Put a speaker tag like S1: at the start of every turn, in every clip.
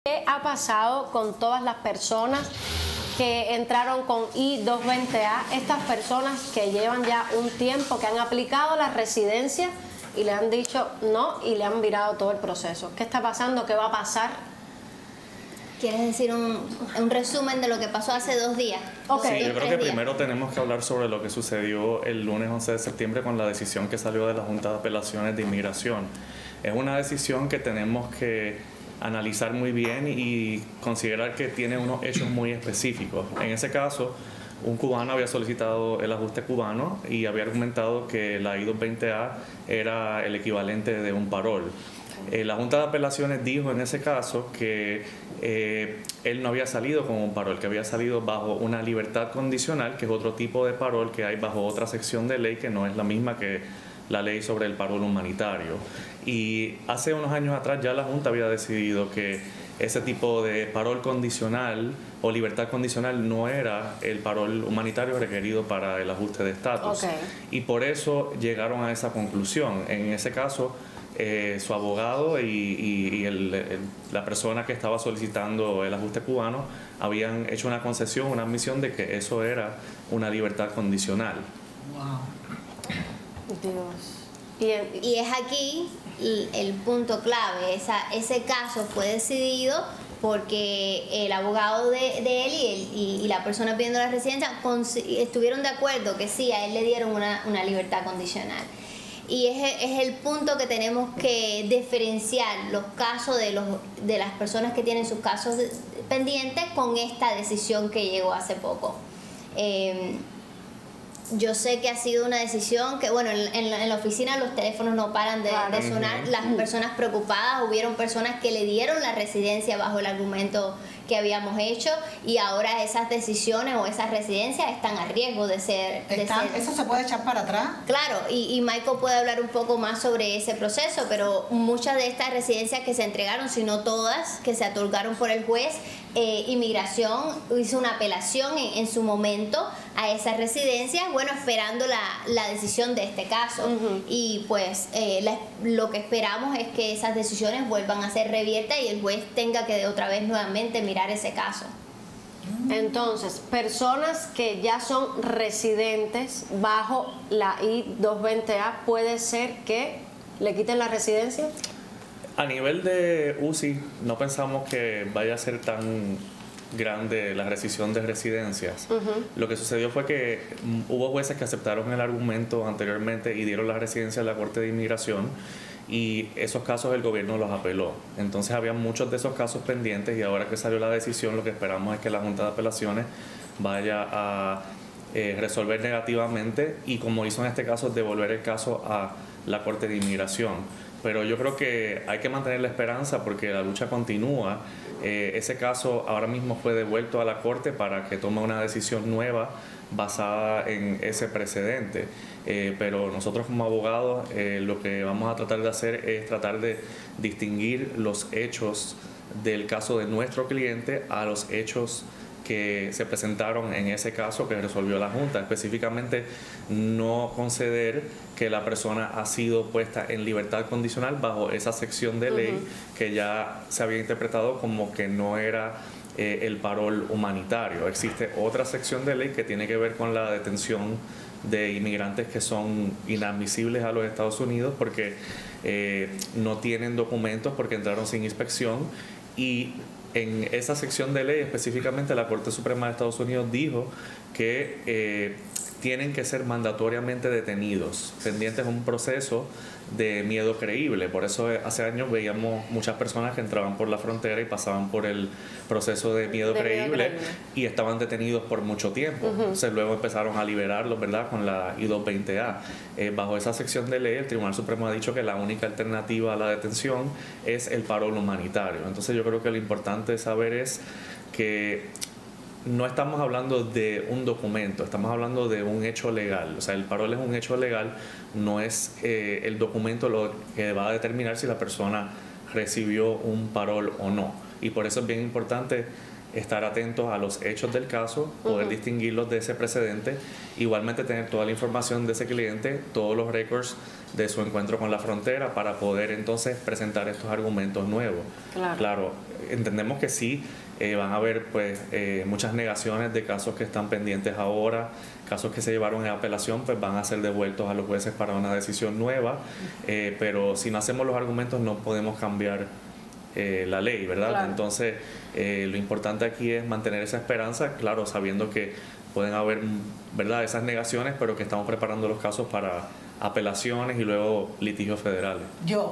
S1: ¿Qué ha pasado con todas las personas que entraron con I-220A? Estas personas que llevan ya un tiempo, que han aplicado la residencia y le han dicho no y le han virado todo el proceso. ¿Qué está pasando? ¿Qué va a pasar?
S2: ¿Quieres decir un resumen de lo que pasó hace 2 días?
S1: Okay.
S3: Sí, yo creo que primero tenemos que hablar sobre lo que sucedió el lunes 11 de septiembre con la decisión que salió de la Junta de Apelaciones de Inmigración. Es una decisión que tenemos que analizar muy bien y considerar que tiene unos hechos muy específicos. En ese caso, un cubano había solicitado el ajuste cubano y había argumentado que la I-220A era el equivalente de un parol. La Junta de Apelaciones dijo en ese caso que él no había salido con un parol, que había salido bajo una libertad condicional, que es otro tipo de parol que hay bajo otra sección de ley que no es la misma que la ley sobre el parol humanitario. Y hace unos años atrás ya la Junta había decidido que ese tipo de parol condicional o libertad condicional no era el parol humanitario requerido para el ajuste de estatus.
S1: Okay.
S3: Y por eso llegaron a esa conclusión. En ese caso, su abogado y la persona que estaba solicitando el ajuste cubano habían hecho una concesión, una admisión de que eso era una libertad condicional.
S1: Wow. Dios.
S2: Y es aquí el punto clave. Ese caso fue decidido porque el abogado de él y la persona pidiendo la residencia estuvieron de acuerdo que sí, a él le dieron una libertad condicional. Y es el punto que tenemos que diferenciar los casos de las personas que tienen sus casos pendientes con esta decisión que llegó hace poco. Yo sé que ha sido una decisión que, bueno, en la oficina los teléfonos no paran de sonar, las personas preocupadas, hubieron personas que le dieron la residencia bajo el argumento que habíamos hecho y ahora esas decisiones o esas residencias están a riesgo de ser...
S4: ¿Eso se puede echar para atrás?
S2: Claro, y Michael puede hablar un poco más sobre ese proceso, pero muchas de estas residencias que se entregaron, si no todas, que se otorgaron por el juez, Inmigración hizo una apelación en su momento a esas residencias, bueno, esperando la decisión de este caso. Y pues lo que esperamos es que esas decisiones vuelvan a ser reviertas y el juez tenga que otra vez nuevamente mirar ese caso.
S1: Entonces, personas que ya son residentes bajo la I-220A, ¿puede ser que le quiten la residencia?
S3: A nivel de UCI, no pensamos que vaya a ser tan grande la rescisión de residencias. Lo que sucedió fue que hubo jueces que aceptaron el argumento anteriormente y dieron la residencia a la Corte de Inmigración y esos casos el gobierno los apeló. Entonces había muchos de esos casos pendientes y ahora que salió la decisión lo que esperamos es que la Junta de Apelaciones vaya a resolver negativamente y, como hizo en este caso, devolver el caso a la Corte de Inmigración. Pero yo creo que hay que mantener la esperanza porque la lucha continúa. Ese caso ahora mismo fue devuelto a la Corte para que tome una decisión nueva basada en ese precedente. Pero nosotros como abogados lo que vamos a tratar de hacer es tratar de distinguir los hechos del caso de nuestro cliente a los hechos que se presentaron en ese caso que resolvió la Junta, específicamente no conceder que la persona ha sido puesta en libertad condicional bajo esa sección de ley que ya se había interpretado como que no era el parol humanitario. Existe otra sección de ley que tiene que ver con la detención de inmigrantes que son inadmisibles a los Estados Unidos porque no tienen documentos, porque entraron sin inspección, y en esa sección de ley específicamente la Corte Suprema de Estados Unidos dijo que tienen que ser mandatoriamente detenidos, pendientes de un proceso de miedo creíble. Por eso hace años veíamos muchas personas que entraban por la frontera y pasaban por el proceso de miedo creíble y estaban detenidos por mucho tiempo. Entonces luego empezaron a liberarlos, ¿verdad?, con la I-220A. Bajo esa sección de ley el Tribunal Supremo ha dicho que la única alternativa a la detención es el parol humanitario. Entonces yo creo que lo importante de saber es que no estamos hablando de un documento, estamos hablando de un hecho legal. O sea, el parol es un hecho legal, no es el documento lo que va a determinar si la persona recibió un parol o no. Y por eso es bien importante estar atentos a los hechos del caso, poder distinguirlos de ese precedente, igualmente tener toda la información de ese cliente, todos los récords de su encuentro con la frontera para poder entonces presentar estos argumentos nuevos. Claro, entendemos que sí, van a haber pues muchas negaciones de casos que están pendientes ahora, casos que se llevaron en apelación pues van a ser devueltos a los jueces para una decisión nueva, pero si no hacemos los argumentos no podemos cambiar la ley, ¿verdad?
S1: Claro.
S3: Entonces, lo importante aquí es mantener esa esperanza, claro, sabiendo que pueden haber, ¿verdad?, esas negaciones, pero que estamos preparando los casos para apelaciones y luego litigios federales.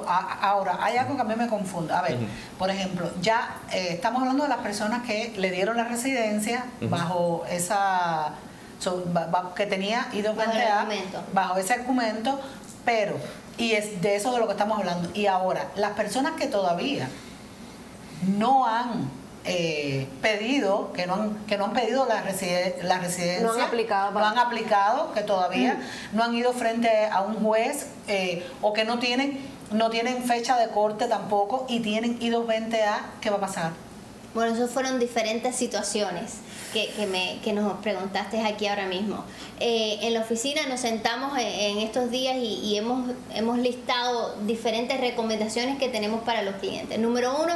S4: Ahora, hay algo que a mí me confunde. A ver, por ejemplo, ya estamos hablando de las personas que le dieron la residencia bajo esa, que tenía I-220A, bajo ese argumento, pero, y es de eso de lo que estamos hablando. Y ahora, las personas que todavía no han pedido, que no han pedido la residencia,
S1: no han aplicado,
S4: que todavía no han ido frente a un juez, o que no tienen fecha de corte tampoco y tienen I-220A, ¿qué va a pasar?
S2: Bueno, eso fueron diferentes situaciones que nos preguntaste aquí ahora mismo. En la oficina nos sentamos en estos días y hemos listado diferentes recomendaciones que tenemos para los clientes. Número uno,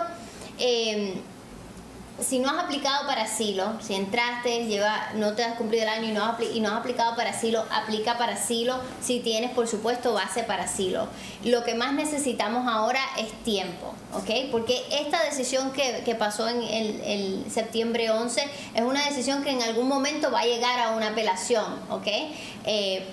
S2: si no has aplicado para asilo, si entraste, no te has cumplido el año y no has aplicado para asilo, aplica para asilo si tienes, por supuesto, base para asilo. Lo que más necesitamos ahora es tiempo, ¿ok? Porque esta decisión que pasó en el septiembre 11 es una decisión que en algún momento va a llegar a una apelación, ¿ok?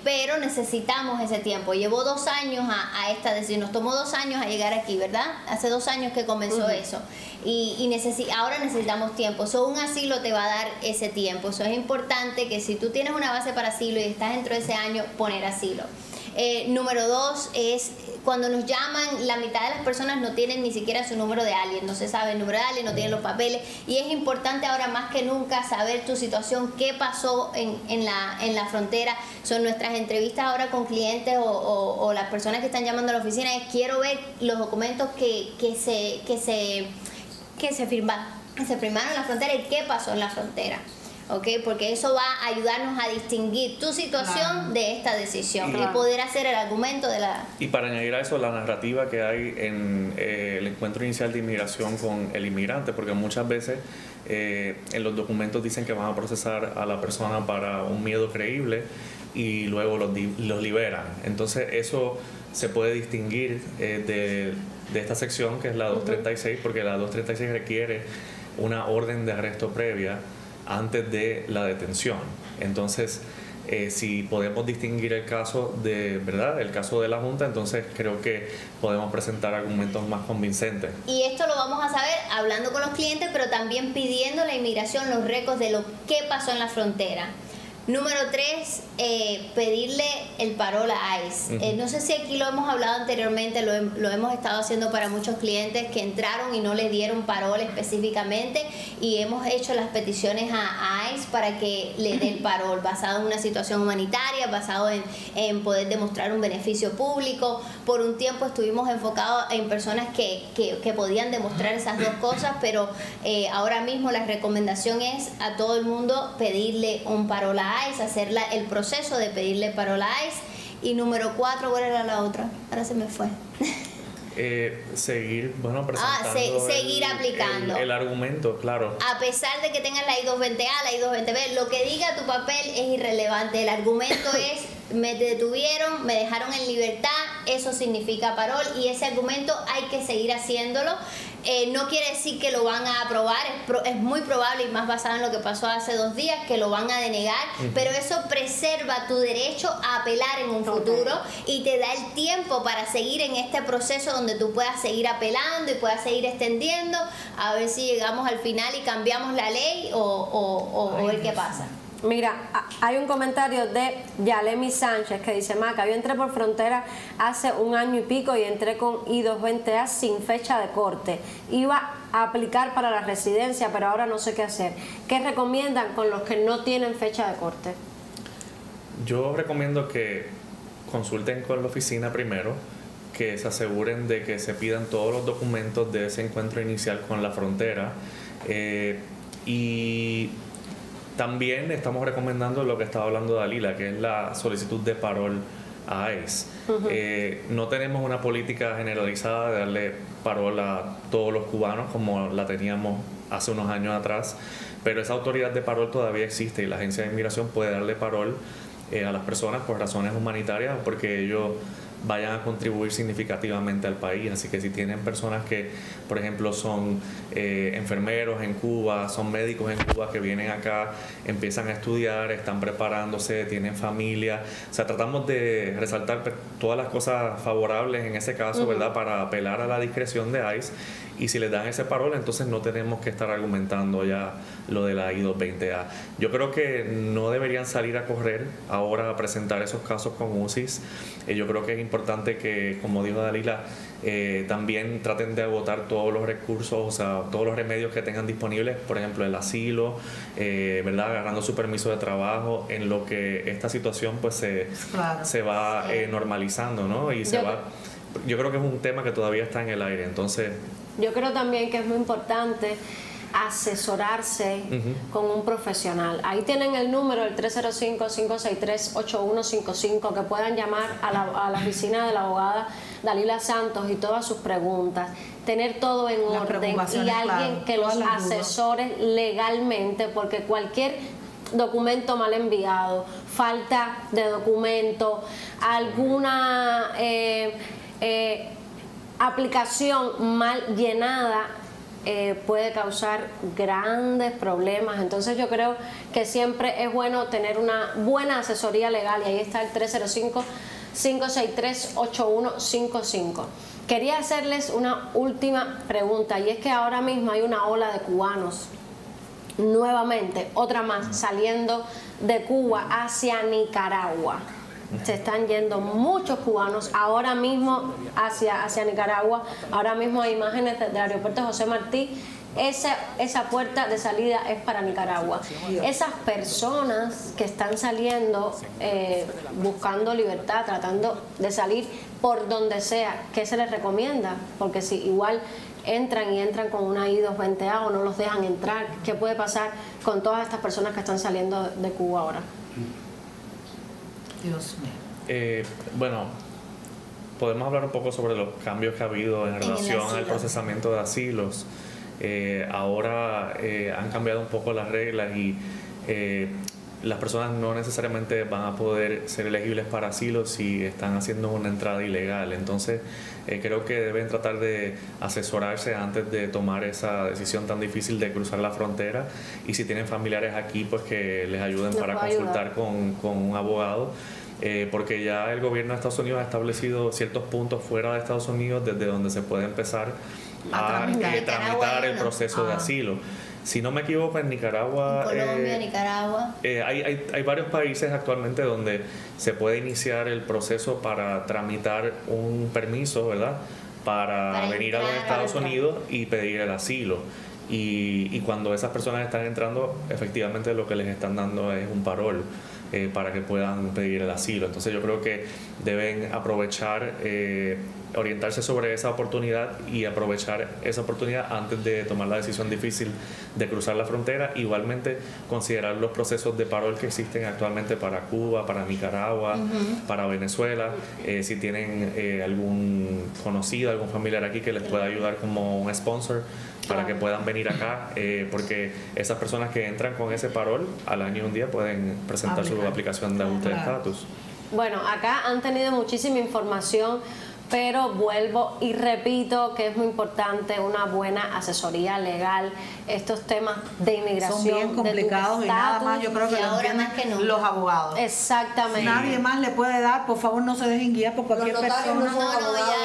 S2: Pero necesitamos ese tiempo. Llevó 2 años a esta decisión, nos tomó 2 años a llegar aquí, ¿verdad? Hace 2 años que comenzó eso. Y ahora necesitamos tiempo. Un asilo te va a dar ese tiempo. Eso es importante, que si tú tienes una base para asilo y estás dentro de ese año, poner asilo. Número 2 es cuando nos llaman, la mitad de las personas no tienen ni siquiera su número de alien, no se sabe el número de alien, no tienen los papeles, y es importante ahora más que nunca saber tu situación, qué pasó en la frontera. Son nuestras entrevistas ahora con clientes o las personas que están llamando a la oficina, es quiero ver los documentos que se firmaron en la frontera y qué pasó en la frontera, ¿ok? Porque eso va a ayudarnos a distinguir tu situación de esta decisión y poder hacer el argumento de la...
S3: Y para añadir a eso, la narrativa que hay en el encuentro inicial de inmigración con el inmigrante, porque muchas veces en los documentos dicen que van a procesar a la persona para un miedo creíble y luego los liberan. Entonces eso se puede distinguir de esta sección, que es la 236, porque la 236 requiere una orden de arresto previa antes de la detención. Entonces, si podemos distinguir el caso el caso de la Junta, entonces creo que podemos presentar argumentos más convincentes.
S2: Y esto lo vamos a saber hablando con los clientes, pero también pidiendo a la inmigración los récords de lo que pasó en la frontera. Número 3, pedirle el parol a ICE. No sé si aquí lo hemos hablado anteriormente, lo hemos estado haciendo para muchos clientes que entraron y no les dieron parol específicamente, y hemos hecho las peticiones a ICE para que le dé el parol, basado en una situación humanitaria, basado en poder demostrar un beneficio público. Por un tiempo estuvimos enfocados en personas que podían demostrar esas dos cosas, pero ahora mismo la recomendación es a todo el mundo pedirle un parol a ICE, hacer el proceso de pedirle parol a ICE. Y número 4, ¿cuál era la otra? Ahora se me fue.
S3: Seguir, presentando
S2: seguir aplicando
S3: el argumento, claro.
S2: A pesar de que tengas la I-220A, la I-220B, lo que diga tu papel es irrelevante. El argumento es, me detuvieron, me dejaron en libertad, eso significa parol, y ese argumento hay que seguir haciéndolo. No quiere decir que lo van a aprobar, es muy probable, y más basado en lo que pasó hace 2 días, que lo van a denegar, pero eso preserva tu derecho a apelar en un futuro y te da el tiempo para seguir en este proceso donde tú puedas seguir apelando y puedas seguir extendiendo, a ver si llegamos al final y cambiamos la ley o ver qué pasa.
S1: Mira, hay un comentario de Yalemi Sánchez que dice: Maca, yo entré por frontera hace 1 año y pico y entré con I-220A sin fecha de corte. Iba a aplicar para la residencia, pero ahora no sé qué hacer. ¿Qué recomiendan con los que no tienen fecha de corte?
S3: Yo recomiendo que consulten con la oficina primero, que se aseguren de que se pidan todos los documentos de ese encuentro inicial con la frontera. Y también estamos recomendando lo que estaba hablando Dalila, que es la solicitud de parol a ICE. No tenemos una política generalizada de darle parol a todos los cubanos como la teníamos hace unos años atrás, pero esa autoridad de parol todavía existe y la Agencia de Inmigración puede darle parol a las personas por razones humanitarias o porque ellos vayan a contribuir significativamente al país. Así que si tienen personas que, por ejemplo, son enfermeros en Cuba, son médicos en Cuba que vienen acá, empiezan a estudiar, están preparándose, tienen familia, o sea, tratamos de resaltar todas las cosas favorables en ese caso, ¿verdad?, para apelar a la discreción de ICE. Y si les dan ese parol, entonces no tenemos que estar argumentando ya lo de la I-220A. Yo creo que no deberían salir a correr ahora a presentar esos casos con UCIS. Yo creo que es importante que, como dijo Dalila, también traten de agotar todos los recursos, o sea, todos los remedios que tengan disponibles, por ejemplo, el asilo, ¿verdad?, agarrando su permiso de trabajo, en lo que esta situación pues se va normalizando, ¿no? Y yo creo que es un tema que todavía está en el aire, entonces...
S1: Yo creo también que es muy importante asesorarse con un profesional. Ahí tienen el número, el 305-563-8155, que puedan llamar a la oficina de la abogada Dalila Santos y todas sus preguntas. Tener todo en orden y alguien que los asesore legalmente, porque cualquier documento mal enviado, falta de documento, alguna aplicación mal llenada puede causar grandes problemas. Entonces yo creo que siempre es bueno tener una buena asesoría legal y ahí está el 305-563-8155. Quería hacerles una última pregunta y es que ahora mismo hay una ola de cubanos nuevamente, otra más, saliendo de Cuba hacia Nicaragua. Se están yendo muchos cubanos ahora mismo hacia Nicaragua. Ahora mismo hay imágenes del aeropuerto José Martí. Esa puerta de salida es para Nicaragua. Esas personas que están saliendo buscando libertad, tratando de salir por donde sea, ¿qué se les recomienda? Porque si igual entran con una I-220A o no los dejan entrar, ¿qué puede pasar con todas estas personas que están saliendo de Cuba ahora?
S4: Dios mío.
S3: Bueno, podemos hablar un poco sobre los cambios que ha habido en relación al procesamiento de asilos. Ahora han cambiado un poco las reglas y las personas no necesariamente van a poder ser elegibles para asilo si están haciendo una entrada ilegal. Entonces creo que deben tratar de asesorarse antes de tomar esa decisión tan difícil de cruzar la frontera, y si tienen familiares aquí, pues que les ayuden para consultar con un abogado, porque ya el gobierno de Estados Unidos ha establecido ciertos puntos fuera de Estados Unidos desde donde se puede empezar a tramitar el proceso de asilo. Si no me equivoco, en Nicaragua,
S2: Colombia, Nicaragua,
S3: hay varios países actualmente donde se puede iniciar el proceso para tramitar un permiso, ¿verdad?, para venir a los Estados Unidos y pedir el asilo. Y cuando esas personas están entrando, efectivamente lo que les están dando es un parol para que puedan pedir el asilo. Entonces yo creo que deben aprovechar, orientarse sobre esa oportunidad y aprovechar esa oportunidad antes de tomar la decisión difícil de cruzar la frontera. Igualmente considerar los procesos de parol que existen actualmente para Cuba, para Nicaragua, para Venezuela, si tienen algún conocido, algún familiar aquí que les pueda ayudar como un sponsor para que puedan venir acá, porque esas personas que entran con ese parol al año y un día pueden presentar su aplicación de ajuste de estatus.
S1: Bueno, acá han tenido muchísima información, pero vuelvo y repito que es muy importante una buena asesoría legal. Estos temas de inmigración
S4: son bien complicados y nada más yo creo que lo entienden los abogados.
S1: Exactamente.
S4: Nadie más le puede dar, por favor no se dejen guiar por cualquier persona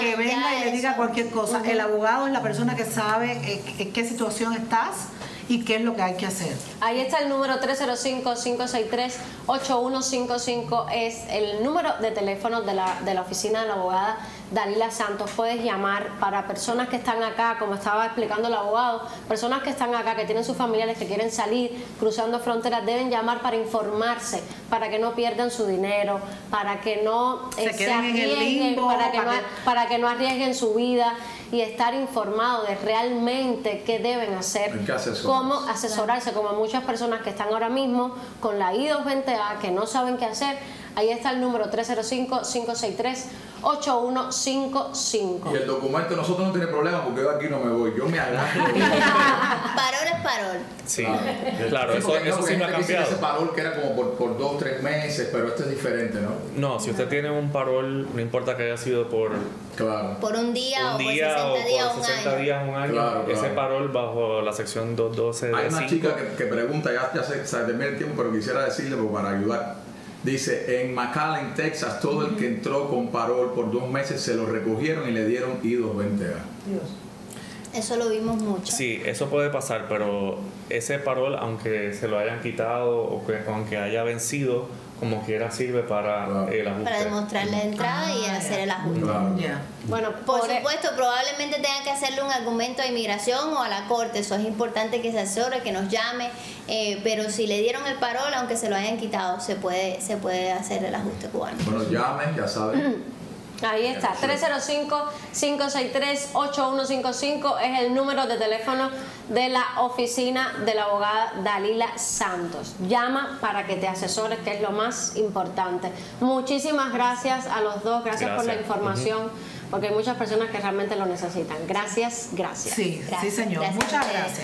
S4: que venga y le diga cualquier cosa. El abogado es la persona que sabe en qué situación estás y qué es lo que hay que hacer.
S1: Ahí está el número 305-563-8155, es el número de teléfono de la oficina de la abogada Dalila Santos. Puedes llamar para personas que están acá, como estaba explicando el abogado, personas que están acá, que tienen sus familiares que quieren salir cruzando fronteras, deben llamar para informarse, para que no pierdan su dinero, para que no se arriesguen, para que no arriesguen su vida, y estar informado de realmente qué deben hacer, cómo asesorarse, como muchas personas que están ahora mismo con la I-220A que no saben qué hacer. Ahí está el número 305-563-8155.
S5: Y el documento nosotros no tiene problema porque yo aquí no me voy, yo me agarro.
S2: Parol es parol.
S3: Sí, claro, eso sí me ha cambiado.
S5: Ese parol que era como por 2 o 3 meses, pero este es diferente, ¿no?
S3: No, si usted tiene un parol, no importa que haya sido por
S2: un día o por
S3: 60 días, un año,
S5: Claro.
S3: ese parol bajo la sección 212 de
S5: Hay una
S3: 5.
S5: chica que pregunta, ya se termina el tiempo, pero quisiera decirle para ayudar. Dice, en McAllen, Texas, todo el que entró con parol por 2 meses se lo recogieron y le dieron I-220A.
S2: Eso lo vimos mucho.
S3: Sí, eso puede pasar, pero ese parol, aunque se lo hayan quitado o que aunque haya vencido, como quiera sirve para el ajuste.
S2: Para demostrar la entrada y hacer el ajuste.
S1: Bueno,
S2: por supuesto, probablemente tenga que hacerle un argumento a inmigración o a la corte. Eso es importante que se asesore, que nos llame. Pero si le dieron el parol, aunque se lo hayan quitado, se puede hacer el ajuste cubano.
S5: Bueno, llamen, ya saben.
S1: Ahí está, 305-563-8155 es el número de teléfono de la oficina de la abogada Dalila Santos. Llama para que te asesores, que es lo más importante. Muchísimas gracias a los dos, gracias por la información, porque hay muchas personas que realmente lo necesitan. Gracias.
S4: Sí, sí señor, muchas gracias.